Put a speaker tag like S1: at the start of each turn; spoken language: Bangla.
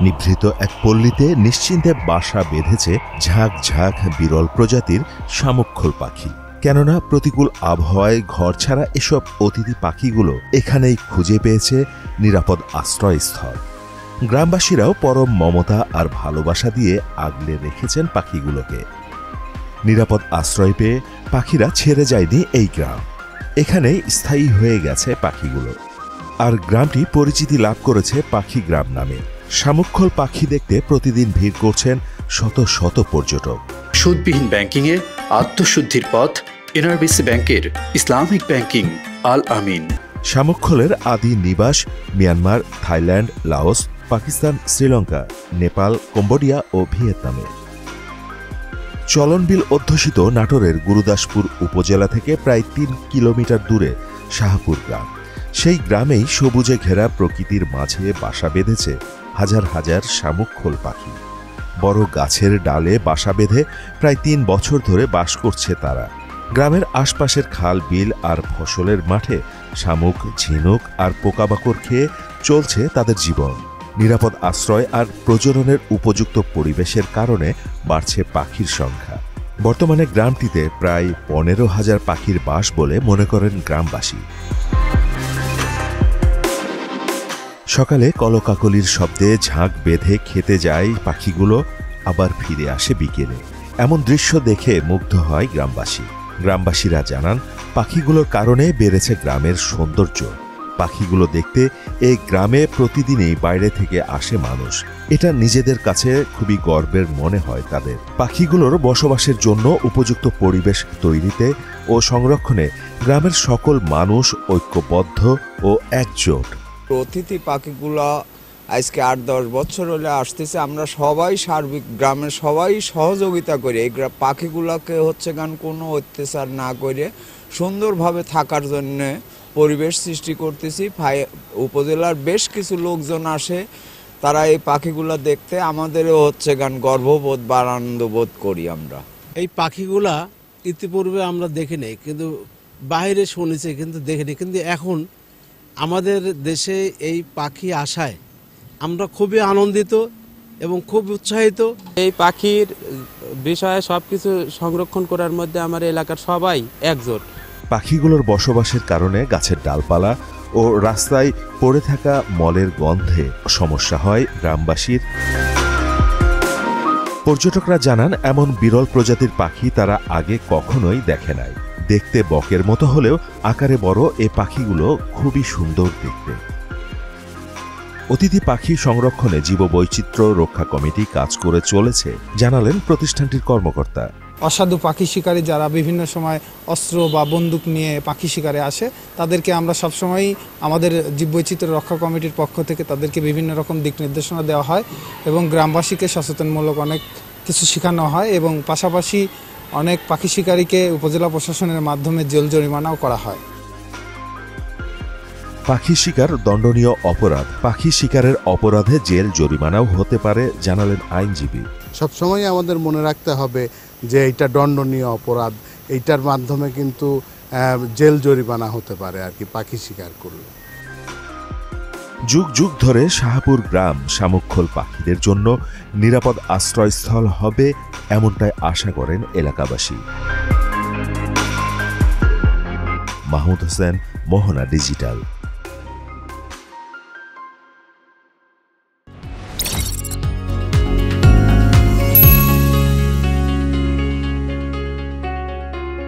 S1: নিভৃত এক পল্লীতে নিশ্চিন্তে বাসা বেঁধেছে ঝাঁক ঝাঁক বিরল প্রজাতির শামুকখোল পাখি। কেননা প্রতিকূল আবহাওয়ায় ঘর ছাড়া এসব অতিথি পাখিগুলো এখানেই খুঁজে পেয়েছে নিরাপদ আশ্রয়স্থল। গ্রামবাসীরাও পরম মমতা আর ভালোবাসা দিয়ে আগলে রেখেছেন পাখিগুলোকে। নিরাপদ আশ্রয় পেয়ে পাখিরা ছেড়ে যায়নি এই গ্রাম, এখানেই স্থায়ী হয়ে গেছে পাখিগুলো। আর গ্রামটি পরিচিতি লাভ করেছে পাখি গ্রাম নামে। শামুকখোল পাখি দেখতে প্রতিদিন ভিড় করছেন শত শত পর্যটক।
S2: সুদবিহীন ব্যাংকিংয়ে আত্মশুদ্ধির পথ এনআরবিসি ব্যাংকের ইসলামিক ব্যাংকিং আল আমিন।
S1: শামুকখোলের আদি নিবাস Myanmar, Thailand, Laos, Pakistan, Sri Lanka, Nepal, Cambodia ও ভিয়েতনামে। চলনবিল অধ্যুষিত নাটোরের গুরুদাসপুর উপজেলা থেকে প্রায় ৩ কিলোমিটার দূরে শাহপুর গ্রাম। সেই গ্রামেই সবুজে ঘেরা প্রকৃতির মাঝে বাসা বেঁধেছে হাজার হাজার শামুকখোল পাখি। বড় গাছের ডালে বাসা বেঁধে প্রায় ৩ বছর ধরে বাস করছে তারা। গ্রামের আশপাশের খাল, বিল আর ফসলের মাঠে শামুক, ঝিনুক আর পোকামাকড় খেয়ে চলছে তাদের জীবন। নিরাপদ আশ্রয় আর প্রজননের উপযুক্ত পরিবেশের কারণে বাড়ছে পাখির সংখ্যা। বর্তমানে গ্রামটিতে প্রায় ১৫,০০০ পাখির বাস বলে মনে করেন গ্রামবাসী। সকালে কলকাকলির শব্দে ঝাঁক বেঁধে খেতে যায় পাখিগুলো, আবার ফিরে আসে বিকেলে। এমন দৃশ্য দেখে মুগ্ধ হয় গ্রামবাসী। গ্রামবাসীরা জানান, পাখিগুলোর কারণে বেড়েছে গ্রামের সৌন্দর্য। পাখিগুলো দেখতে এই গ্রামে প্রতিদিনই বাইরে থেকে আসে মানুষ। এটা নিজেদের কাছে খুবই গর্বের মনে হয় তাদের। পাখিগুলোর বসবাসের জন্য উপযুক্ত পরিবেশ তৈরিতে ও সংরক্ষণে গ্রামের সকল মানুষ ঐক্যবদ্ধ ও একজোট।
S3: অতিথি পাখিগুলো আজকে ৮-১০ বছর হলে আসতেছে। আমরা সবাই সার্বিক গ্রামের সবাই সহযোগিতা করি এই পাখিগুলোকে কোনো অত্যাচার না করে সুন্দরভাবে থাকার জন্য পরিবেশ সৃষ্টি করতেছি। উপজেলার বেশ কিছু লোকজন আসে, তারা এই পাখিগুলো দেখতে আমাদেরও গর্ববোধ বা আনন্দবোধ করি। আমরা
S4: এই পাখিগুলা ইতিপূর্বে আমরা দেখিনি, কিন্তু বাইরে শুনেছি কিন্তু দেখিনি, কিন্তু এখন আমাদের দেশে এই পাখি আসায় আমরা খুবই আনন্দিত এবং খুব উৎসাহিত।
S5: এই পাখির বিষয়ে সবকিছু সংরক্ষণ করার মধ্যে আমার এলাকার সবাই একজোট।
S1: পাখিগুলোর বসবাসের কারণে গাছের ডালপালা ও রাস্তায় পড়ে থাকা মলের গন্ধে সমস্যা হয় গ্রামবাসীর। পর্যটকরা জানান, এমন বিরল প্রজাতির পাখি তারা আগে কখনোই দেখে নাই। দেখতে বকের মতো হলেও আকারে বড় এ পাখিগুলো খুবই সুন্দর দেখতে। অতিথি পাখি সংরক্ষণে জীববৈচিত্র্য রক্ষা কমিটি কাজ করে চলেছে, জানালেন প্রতিষ্ঠানটির কর্মকর্তা।
S6: অসাধু পাখি শিকারী যারা বিভিন্ন সময় অস্ত্র বা বন্দুক নিয়ে পাখি শিকারে আসে, তাদেরকে আমরা সবসময়ই আমাদের জীববৈচিত্র্য রক্ষা কমিটির পক্ষ থেকে তাদেরকে বিভিন্ন রকম দিক নির্দেশনা দেওয়া হয় এবং গ্রামবাসীকে সচেতনমূলক অনেক কিছু শেখানো হয় এবং পাশাপাশি অনেক পাখি শিকারীকে উপজেলা প্রশাসনের মাধ্যমে জেল জরিমানাও করা হয়।
S1: পাখি শিকার দণ্ডনীয় অপরাধ। পাখি শিকারের অপরাধে জেল জরিমানাও হতে পারে, জানালেন আইনজীবী।
S7: সবসময় আমাদের মনে রাখতে হবে যে এটা দণ্ডনীয় অপরাধ, এইটার মাধ্যমে কিন্তু জেল জরিমানা হতে পারে আর কি পাখি শিকার করলে।
S1: যুগ যুগ ধরে শাহপুর গ্রাম শামুকখোল পাখিদের জন্য নিরাপদ আশ্রয়স্থল হবে, এমনটাই আশা করেন এলাকাবাসী। মাহমুদ হোসেন, মোহনা ডিজিটাল।